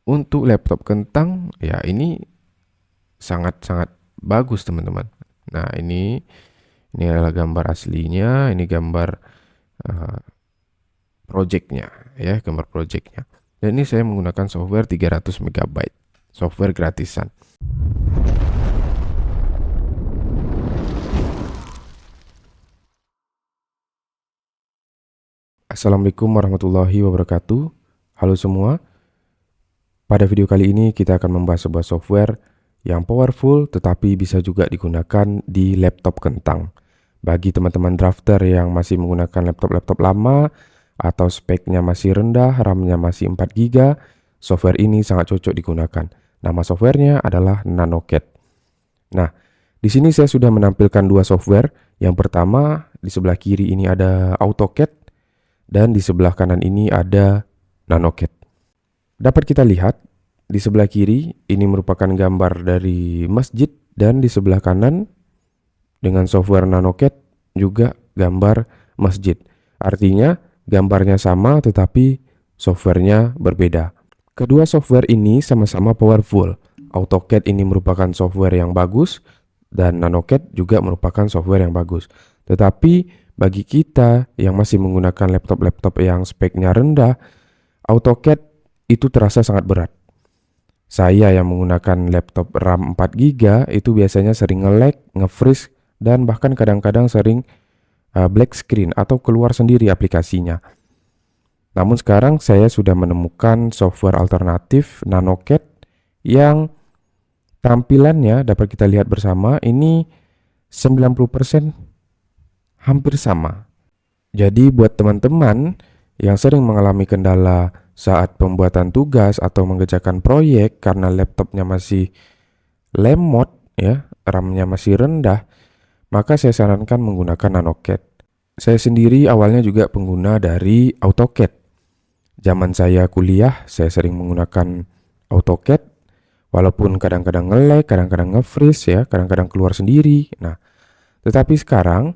Untuk laptop kentang, ya ini sangat-sangat bagus teman-teman. Nah ini adalah gambar aslinya, ini gambar uh, projectnya, ya gambar projectnya. Dan ini saya menggunakan software 300 MB, software gratisan. Assalamualaikum warahmatullahi wabarakatuh. Halo semua. Pada video kali ini kita akan membahas sebuah software yang powerful tetapi bisa juga digunakan di laptop kentang. Bagi teman-teman drafter yang masih menggunakan laptop-laptop lama atau speknya masih rendah, RAM-nya masih 4 GB, software ini sangat cocok digunakan. Nama softwarenya adalah NanoCAD. Nah, di sini saya sudah menampilkan dua software. Yang pertama, di sebelah kiri ini ada AutoCAD dan di sebelah kanan ini ada NanoCAD. Dapat kita lihat di sebelah kiri ini merupakan gambar dari masjid dan di sebelah kanan dengan software NanoCAD juga gambar masjid. Artinya gambarnya sama tetapi softwarenya berbeda. Kedua software ini sama-sama powerful. AutoCAD ini merupakan software yang bagus dan NanoCAD juga merupakan software yang bagus. Tetapi bagi kita yang masih menggunakan laptop-laptop yang speknya rendah, AutoCAD itu terasa sangat berat. Saya yang menggunakan laptop RAM 4 GB itu biasanya sering nge-lag, nge-freeze, dan bahkan kadang-kadang sering black screen atau keluar sendiri aplikasinya. Namun sekarang saya sudah menemukan software alternatif NanoCAD yang tampilannya dapat kita lihat bersama ini 90% hampir sama. Jadi buat teman-teman yang sering mengalami kendala saat pembuatan tugas atau mengerjakan proyek karena laptopnya masih lemot ya, RAM-nya masih rendah, maka saya sarankan menggunakan NanoCAD. Saya sendiri awalnya juga pengguna dari AutoCAD. Zaman saya kuliah, saya sering menggunakan AutoCAD walaupun kadang-kadang nge-lag, kadang-kadang nge-freeze ya, kadang-kadang keluar sendiri. Nah, tetapi sekarang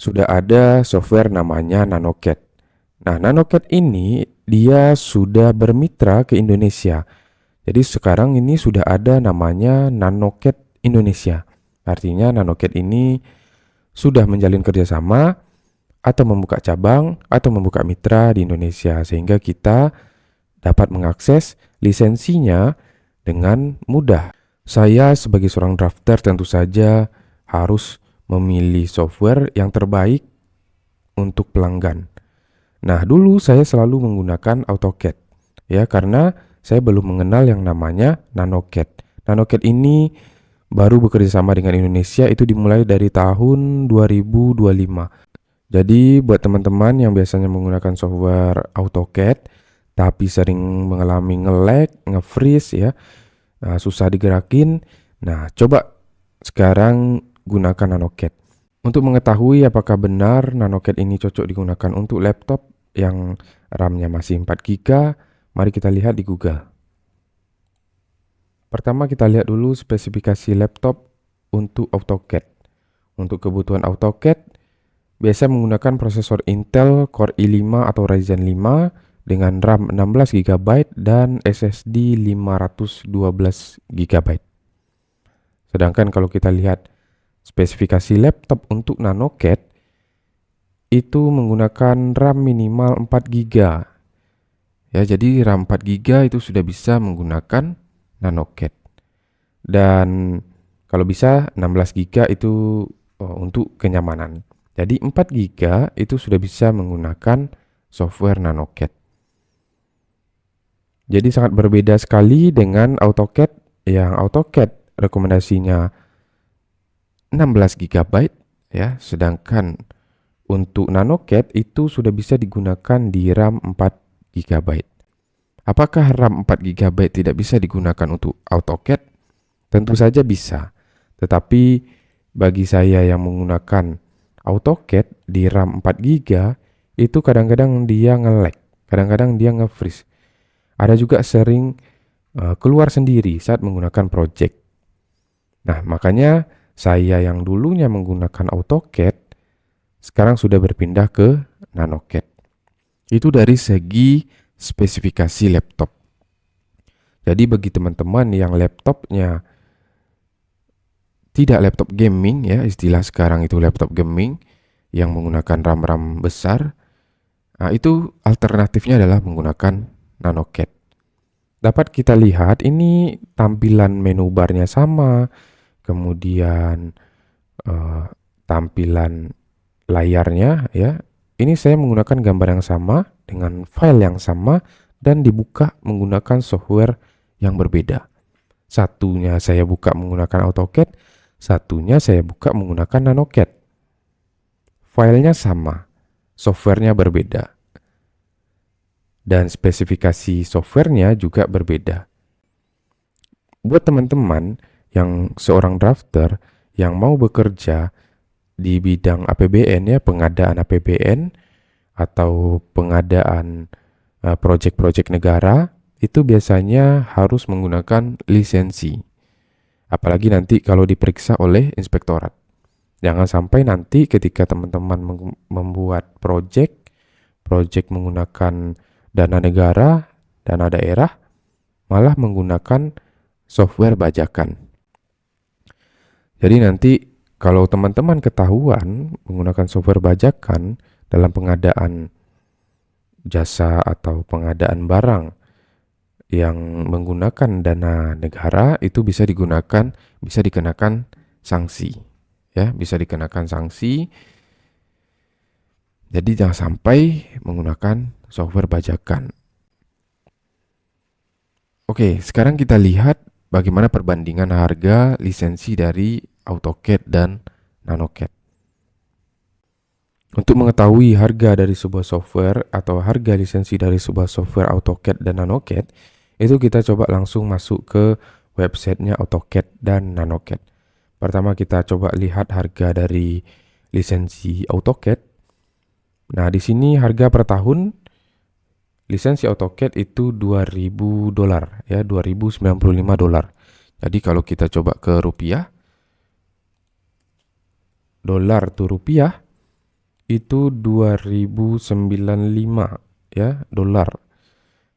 sudah ada software namanya NanoCAD. Nah, NanoCAD ini dia sudah bermitra ke Indonesia. Jadi sekarang ini sudah ada namanya NanoCAD Indonesia. Artinya NanoCAD ini sudah menjalin kerjasama atau membuka cabang atau membuka mitra di Indonesia sehingga kita dapat mengakses lisensinya dengan mudah. Saya sebagai seorang drafter tentu saja harus memilih software yang terbaik untuk pelanggan. Nah, dulu saya selalu menggunakan AutoCAD ya karena saya belum mengenal yang namanya NanoCAD. NanoCAD ini baru bekerja sama dengan Indonesia itu dimulai dari tahun 2025. Jadi buat teman-teman yang biasanya menggunakan software AutoCAD tapi sering mengalami nge-lag, nge-freeze ya, susah digerakin. Nah, coba sekarang gunakan NanoCAD. Untuk mengetahui apakah benar NanoCAD ini cocok digunakan untuk laptop yang RAM-nya masih 4 GB, mari kita lihat di Google. Pertama kita lihat dulu spesifikasi laptop untuk AutoCAD. Untuk kebutuhan AutoCAD, biasa menggunakan prosesor Intel Core i5 atau Ryzen 5 dengan RAM 16 GB dan SSD 512 GB. Sedangkan kalau kita lihat spesifikasi laptop untuk NanoCAD itu menggunakan RAM minimal 4 GB. Ya, jadi RAM 4 GB itu sudah bisa menggunakan NanoCAD. Dan kalau bisa 16 GB itu untuk kenyamanan. Jadi 4 GB itu sudah bisa menggunakan software NanoCAD. Jadi sangat berbeda sekali dengan AutoCAD yang AutoCAD rekomendasinya 16 GB ya, sedangkan untuk NanoCAD itu sudah bisa digunakan di RAM 4 GB. Apakah RAM 4 GB tidak bisa digunakan untuk AutoCAD? Tentu saja bisa. Tetapi bagi saya yang menggunakan AutoCAD di RAM 4 GB itu kadang-kadang dia nge-lag, kadang-kadang dia nge-freeze. Ada juga sering keluar sendiri saat menggunakan project. Nah, makanya saya yang dulunya menggunakan AutoCAD sekarang sudah berpindah ke NanoCAD. Itu dari segi spesifikasi laptop. Jadi bagi teman-teman yang laptopnya tidak laptop gaming ya, istilah sekarang itu laptop gaming yang menggunakan RAM-RAM besar, nah itu alternatifnya adalah menggunakan NanoCAD. Dapat kita lihat ini tampilan menu barnya sama, kemudian tampilan layarnya ya. Ini saya menggunakan gambar yang sama dengan file yang sama dan dibuka menggunakan software yang berbeda. Satunya saya buka menggunakan AutoCAD, satunya saya buka menggunakan NanoCAD. Filenya sama, softwarenya berbeda. Dan spesifikasi softwarenya juga berbeda. Buat teman-teman yang seorang drafter yang mau bekerja di bidang APBN ya, pengadaan APBN atau pengadaan proyek-proyek negara, itu biasanya harus menggunakan lisensi. Apalagi nanti kalau diperiksa oleh inspektorat. Jangan sampai nanti ketika teman-teman membuat proyek menggunakan dana negara, dana daerah, malah menggunakan software bajakan. Jadi nanti kalau teman-teman ketahuan menggunakan software bajakan dalam pengadaan jasa atau pengadaan barang yang menggunakan dana negara, itu bisa dikenakan sanksi. Ya, bisa dikenakan sanksi. Jadi jangan sampai menggunakan software bajakan. Oke, sekarang kita lihat bagaimana perbandingan harga lisensi dari AutoCAD dan NanoCAD. Untuk mengetahui harga dari sebuah software atau harga lisensi dari sebuah software AutoCAD dan NanoCAD, itu kita coba langsung masuk ke websitenya AutoCAD dan NanoCAD. Pertama kita coba lihat harga dari lisensi AutoCAD. Nah, di sini harga per tahun lisensi AutoCAD itu $2.000 ya, $2.095. Jadi kalau kita coba ke rupiah, dolar tuh rupiah itu 2.095 ya, dolar.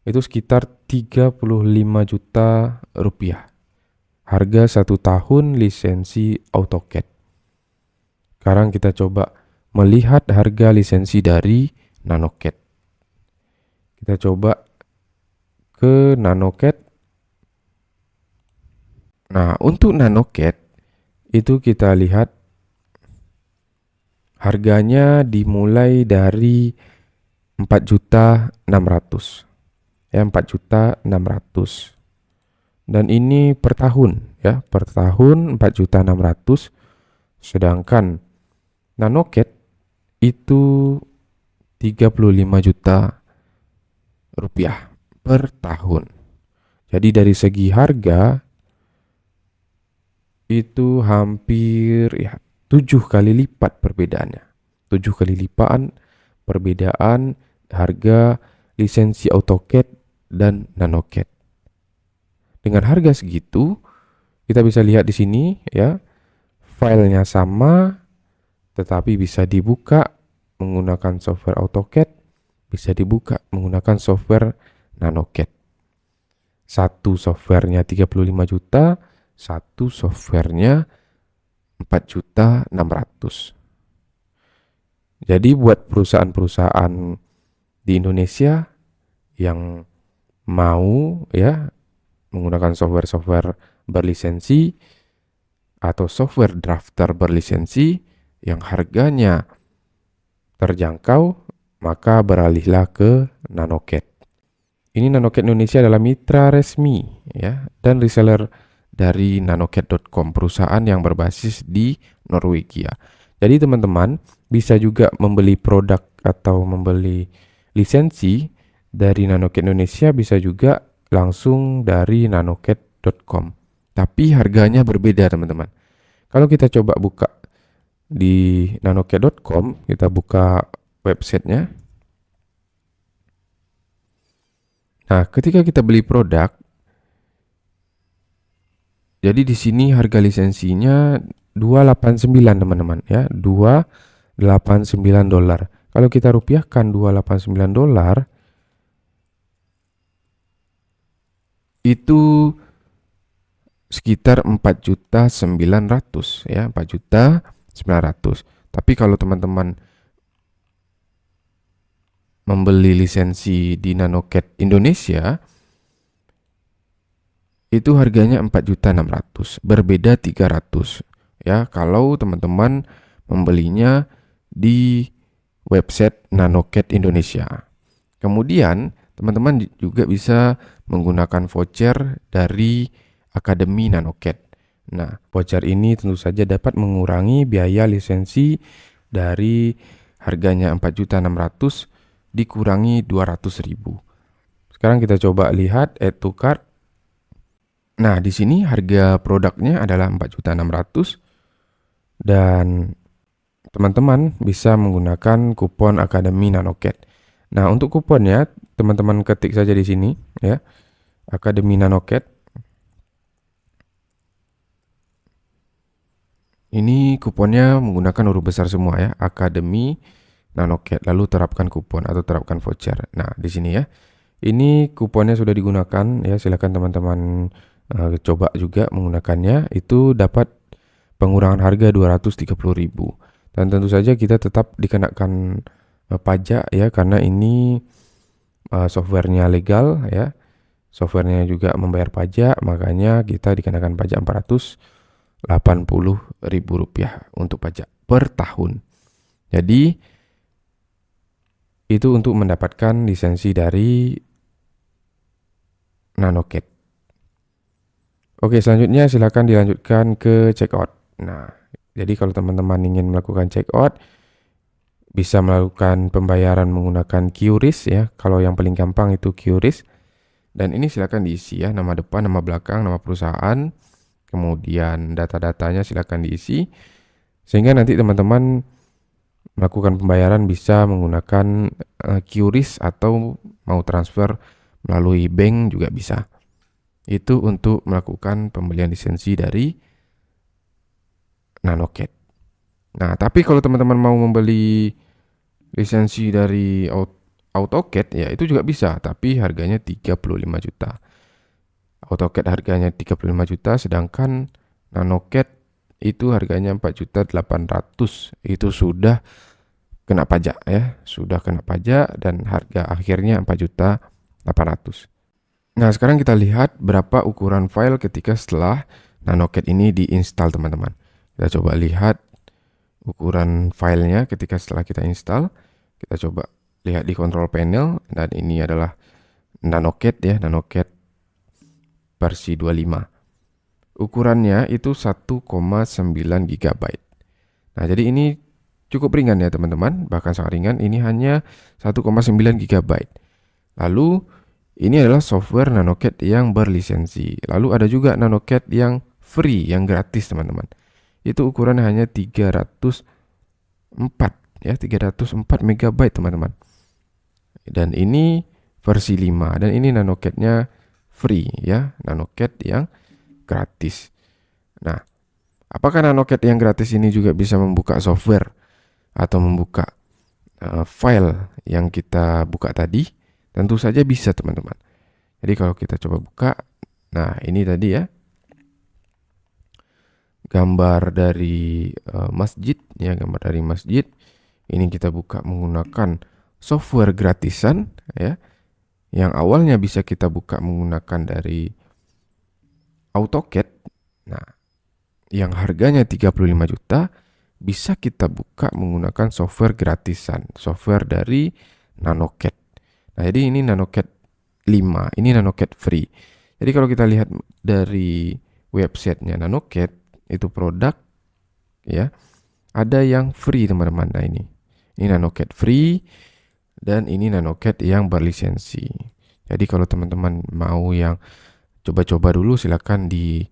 Itu sekitar 35 juta rupiah. Harga 1 tahun lisensi AutoCAD. Sekarang kita coba melihat harga lisensi dari NanoCAD. Kita coba ke NanoCAD. Nah, untuk NanoCAD itu kita lihat harganya dimulai dari 4.600.000. Ya, 4.600.000. Dan ini per tahun ya, per tahun 4.600.000. Sedangkan NanoCAD itu 35 juta rupiah per tahun. Jadi dari segi harga itu hampir ya 7 kali lipat perbedaannya. 7 kali lipat perbedaan harga lisensi AutoCAD dan NanoCAD. Dengan harga segitu, kita bisa lihat di sini ya, filenya sama tetapi bisa dibuka menggunakan software AutoCAD, bisa dibuka menggunakan software NanoCAD. Satu softwarenya 35 juta, satu softwarenya 4.600.000. Jadi buat perusahaan-perusahaan di Indonesia yang mau ya menggunakan software-software berlisensi atau software drafter berlisensi yang harganya terjangkau, maka beralihlah ke NanoCAD. Ini NanoCAD Indonesia adalah mitra resmi ya dan reseller dari nanocad.com, perusahaan yang berbasis di Norwegia. Jadi teman-teman bisa juga membeli produk atau membeli lisensi dari NanoCAD Indonesia, bisa juga langsung dari nanocad.com. Tapi harganya berbeda teman-teman. Kalau kita coba buka di nanocad.com, kita buka websitenya. Nah, ketika kita beli produk, jadi di sini harga lisensinya 289 teman-teman ya, $289. Kalau kita rupiahkan $289, itu sekitar 4.900.000 ya, 4.900.000. Tapi kalau teman-teman membeli lisensi di Nanocat Indonesia itu harganya 4.600.000, berbeda 300 ya kalau teman-teman membelinya di website Nanocat Indonesia. Kemudian teman-teman juga bisa menggunakan voucher dari Akademi Nanocat. Nah, voucher ini tentu saja dapat mengurangi biaya lisensi dari harganya 4.600.000 dikurangi 200.000. Sekarang kita coba lihat add to cart. Nah, di sini harga produknya adalah 4.600.000 dan teman-teman bisa menggunakan kupon Akademi Nanocat. Nah, untuk kuponnya teman-teman ketik saja di sini ya. Akademi Nanocat. Ini kuponnya menggunakan huruf besar semua ya, Akademi Nanocat. Lalu terapkan kupon atau terapkan voucher. Nah, di sini ya. Ini kuponnya sudah digunakan ya, silakan teman-teman coba juga menggunakannya. Itu dapat pengurangan harga 230.000. Dan tentu saja kita tetap dikenakan pajak ya, karena ini softwarenya legal ya. Softwarenya juga membayar pajak, makanya kita dikenakan pajak 480.000 rupiah untuk pajak per tahun. Jadi itu untuk mendapatkan lisensi dari Nanocat. Oke, selanjutnya silakan dilanjutkan ke checkout. Nah, jadi kalau teman-teman ingin melakukan checkout, bisa melakukan pembayaran menggunakan QRIS ya. Kalau yang paling gampang itu QRIS. Dan ini silakan diisi ya, nama depan, nama belakang, nama perusahaan, kemudian data-datanya silakan diisi. Sehingga nanti teman-teman melakukan pembayaran bisa menggunakan QRIS atau mau transfer melalui bank juga bisa. Itu untuk melakukan pembelian lisensi dari Nanocat. Nah, tapi kalau teman-teman mau membeli lisensi dari AutoCAD ya itu juga bisa, tapi harganya 35 juta. AutoCAD harganya 35 juta, sedangkan Nanocat itu harganya 4.800.000. Itu sudah kena pajak ya, sudah kena pajak dan harga akhirnya 4.800.000. Nah, sekarang kita lihat berapa ukuran file ketika setelah Nanocat ini diinstal, teman-teman. Kita coba lihat ukuran filenya ketika setelah kita install. Kita coba lihat di control panel, dan ini adalah Nanocat ya, Nanocat versi 25. Ukurannya itu 1,9 GB. Nah, jadi ini cukup ringan ya teman-teman, bahkan sangat ringan. Ini hanya 1,9 GB. Lalu ini adalah software Nanocat yang berlisensi. Lalu ada juga Nanocat yang free, yang gratis teman-teman. Itu ukurannya hanya 304 ya, 304 MB teman-teman. Dan ini versi 5, dan ini Nanocatnya free ya, Nanocat yang gratis. Nah, apakah Nanocat yang gratis ini juga bisa membuka software atau membuka file yang kita buka tadi? Tentu saja bisa teman-teman. Jadi kalau kita coba buka, nah ini tadi ya, gambar dari masjid ya, gambar dari masjid. Ini kita buka menggunakan software gratisan ya, yang awalnya bisa kita buka menggunakan dari AutoCAD. Nah, yang harganya 35 juta bisa kita buka menggunakan software gratisan, software dari Nanocat. Nah, jadi ini Nanocat 5, ini Nanocat free. Jadi kalau kita lihat dari websitenya Nanocat, itu produk ya, ada yang free teman-teman. Nah, ini Nanocat free, dan ini Nanocat yang berlisensi. Jadi kalau teman-teman mau yang coba-coba dulu, silakan di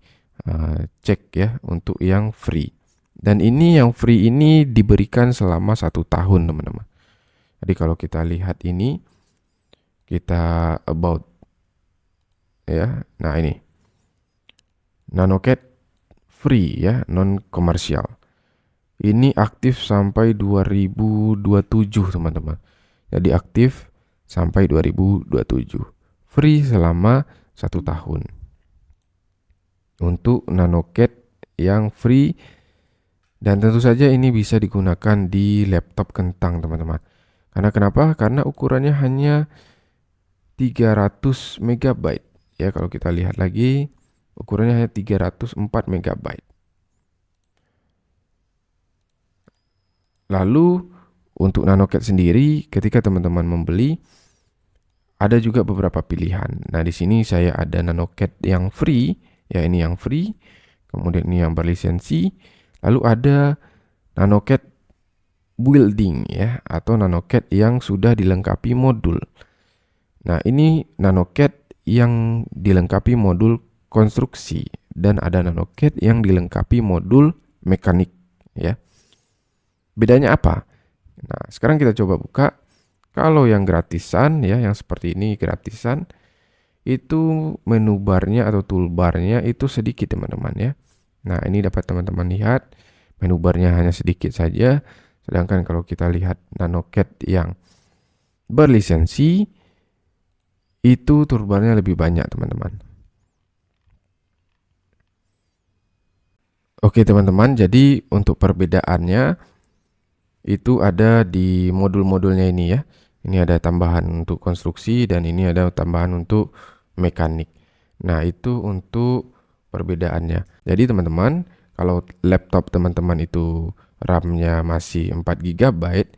cek ya untuk yang free. Dan ini yang free ini diberikan selama 1 tahun teman-teman. Jadi kalau kita lihat ini, kita about ya. Nah, ini Nanocat free ya, non komersial. Ini aktif sampai 2027 teman-teman. Jadi aktif sampai 2027. Free selama 1 tahun. Untuk NanoCAD yang free, dan tentu saja ini bisa digunakan di laptop kentang teman-teman. Karena kenapa? Karena ukurannya hanya 300 MB. Ya, kalau kita lihat lagi ukurannya hanya 304 MB. Lalu untuk NanoCAD sendiri, ketika teman-teman membeli, ada juga beberapa pilihan. Nah, di sini saya ada NanoCAD yang free, ya ini yang free. Kemudian ini yang berlisensi. Lalu ada NanoCAD building ya, atau NanoCAD yang sudah dilengkapi modul. Nah, ini NanoCAD yang dilengkapi modul konstruksi, dan ada NanoCAD yang dilengkapi modul mekanik ya. Bedanya apa? Nah, sekarang kita coba buka. Kalau yang gratisan ya, yang seperti ini gratisan, itu menu barnya atau toolbarnya itu sedikit teman-teman ya. Nah, ini dapat teman-teman lihat menu barnya hanya sedikit saja. Sedangkan kalau kita lihat NanoCAD yang berlisensi, itu toolbarnya lebih banyak teman-teman. Oke teman-teman, jadi untuk perbedaannya itu ada di modul-modulnya ini ya. Ini ada tambahan untuk konstruksi dan ini ada tambahan untuk mekanik. Nah, itu untuk perbedaannya. Jadi teman-teman, kalau laptop teman-teman itu RAM-nya masih 4 GB,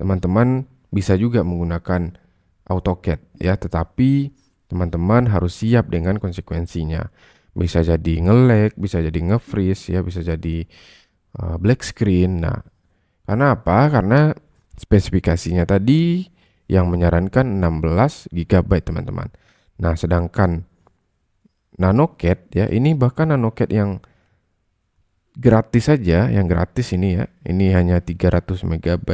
teman-teman bisa juga menggunakan AutoCAD ya, tetapi teman-teman harus siap dengan konsekuensinya. Bisa jadi nge-lag, bisa jadi nge-freeze ya, bisa jadi black screen. Nah, karena apa? Karena spesifikasinya tadi yang menyarankan 16 GB teman-teman. Nah, sedangkan NanoCAD ya, ini bahkan NanoCAD yang gratis saja, yang gratis ini ya, ini hanya 300 MB,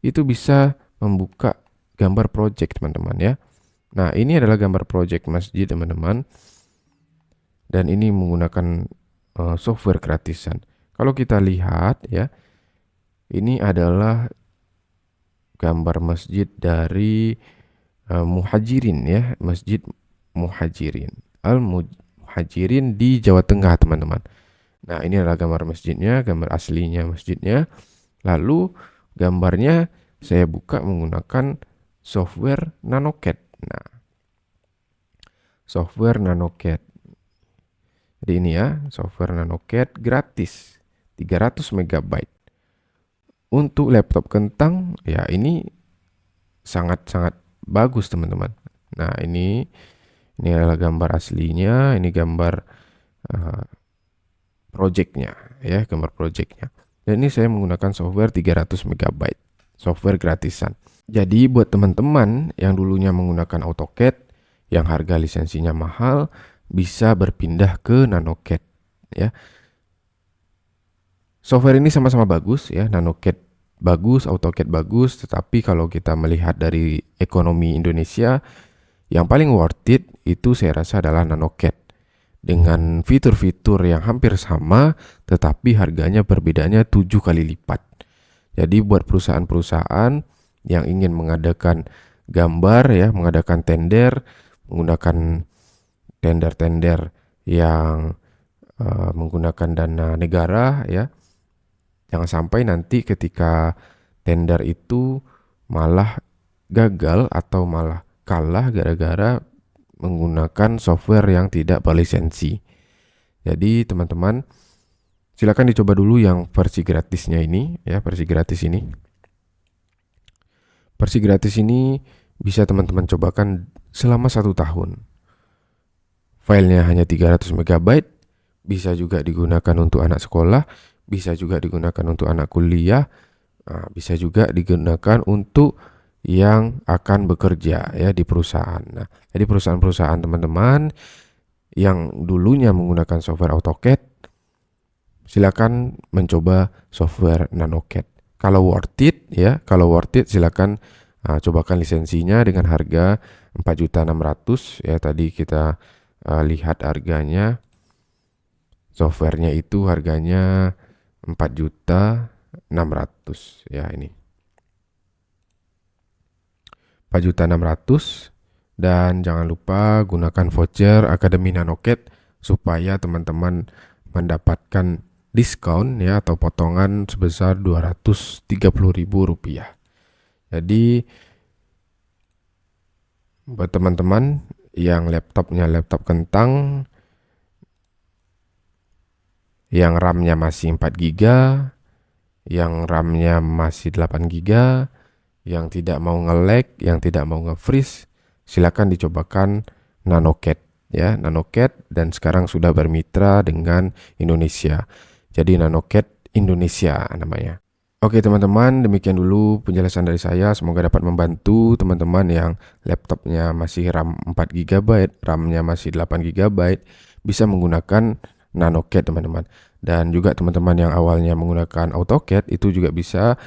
itu bisa membuka gambar project teman-teman ya. Nah, ini adalah gambar project masjid teman-teman, dan ini menggunakan software gratisan. Kalau kita lihat ya, ini adalah gambar masjid dari Muhajirin ya, Masjid Muhajirin, Al-Muhajirin di Jawa Tengah teman-teman. Nah, ini adalah gambar masjidnya, gambar aslinya masjidnya. Lalu gambarnya saya buka menggunakan software NanoCAD. Nah, software NanoCAD. Jadi ini ya, software NanoCAD gratis 300 MB. Untuk laptop kentang ya, ini sangat-sangat bagus teman-teman. Nah, ini adalah gambar aslinya, ini gambar projectnya ya, gambar projectnya. Dan ini saya menggunakan software 300 MB, software gratisan. Jadi buat teman-teman yang dulunya menggunakan AutoCAD yang harga lisensinya mahal, bisa berpindah ke NanoCAD ya. Software ini sama-sama bagus ya, NanoCAD bagus, AutoCAD bagus, tetapi kalau kita melihat dari ekonomi Indonesia, yang paling worth it itu saya rasa adalah NanoCAD. Dengan fitur-fitur yang hampir sama, tetapi harganya berbedanya 7 kali lipat. Jadi buat perusahaan-perusahaan yang ingin mengadakan gambar ya, mengadakan tender, menggunakan tender-tender yang menggunakan dana negara ya, jangan sampai nanti ketika tender itu malah gagal atau malah kalah gara-gara menggunakan software yang tidak berlisensi. Jadi teman-teman, silakan dicoba dulu yang versi gratisnya ini ya, versi gratis ini. Versi gratis ini bisa teman-teman cobakan selama 1 tahun. Filenya hanya 300 MB, bisa juga digunakan untuk anak sekolah, bisa juga digunakan untuk anak kuliah, bisa juga digunakan untuk yang akan bekerja ya di perusahaan. Nah, jadi perusahaan-perusahaan teman-teman yang dulunya menggunakan software AutoCAD, silakan mencoba software NanoCAD. Kalau worth it ya, silakan cobakan lisensinya dengan harga 4.600.000 ya. Tadi kita lihat harganya, softwarenya itu harganya 4.600.000 ya, ini 4.600.000, Dan jangan lupa gunakan voucher Akademi Nanoket supaya teman-teman mendapatkan diskon ya atau potongan sebesar Rp230.000. Jadi buat teman-teman yang laptopnya laptop kentang, yang RAM-nya masih 4 GB, yang RAM-nya masih 8 GB, yang tidak mau nge-lag, yang tidak mau nge-freeze, silakan dicobakan Nanoket ya, Nanoket, dan sekarang sudah bermitra dengan Indonesia. Jadi Nanoket Indonesia namanya. Oke teman-teman, demikian dulu penjelasan dari saya. Semoga dapat membantu teman-teman yang laptopnya masih RAM 4 GB, RAM-nya masih 8 GB, bisa menggunakan Nanoket teman-teman. Dan juga teman-teman yang awalnya menggunakan AutoCAD itu juga bisa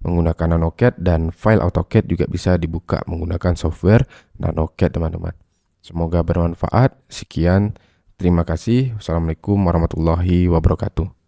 menggunakan Nanoket, dan file AutoCAD juga bisa dibuka menggunakan software Nanoket teman-teman. Semoga bermanfaat. Sekian, terima kasih. Wassalamualaikum warahmatullahi wabarakatuh.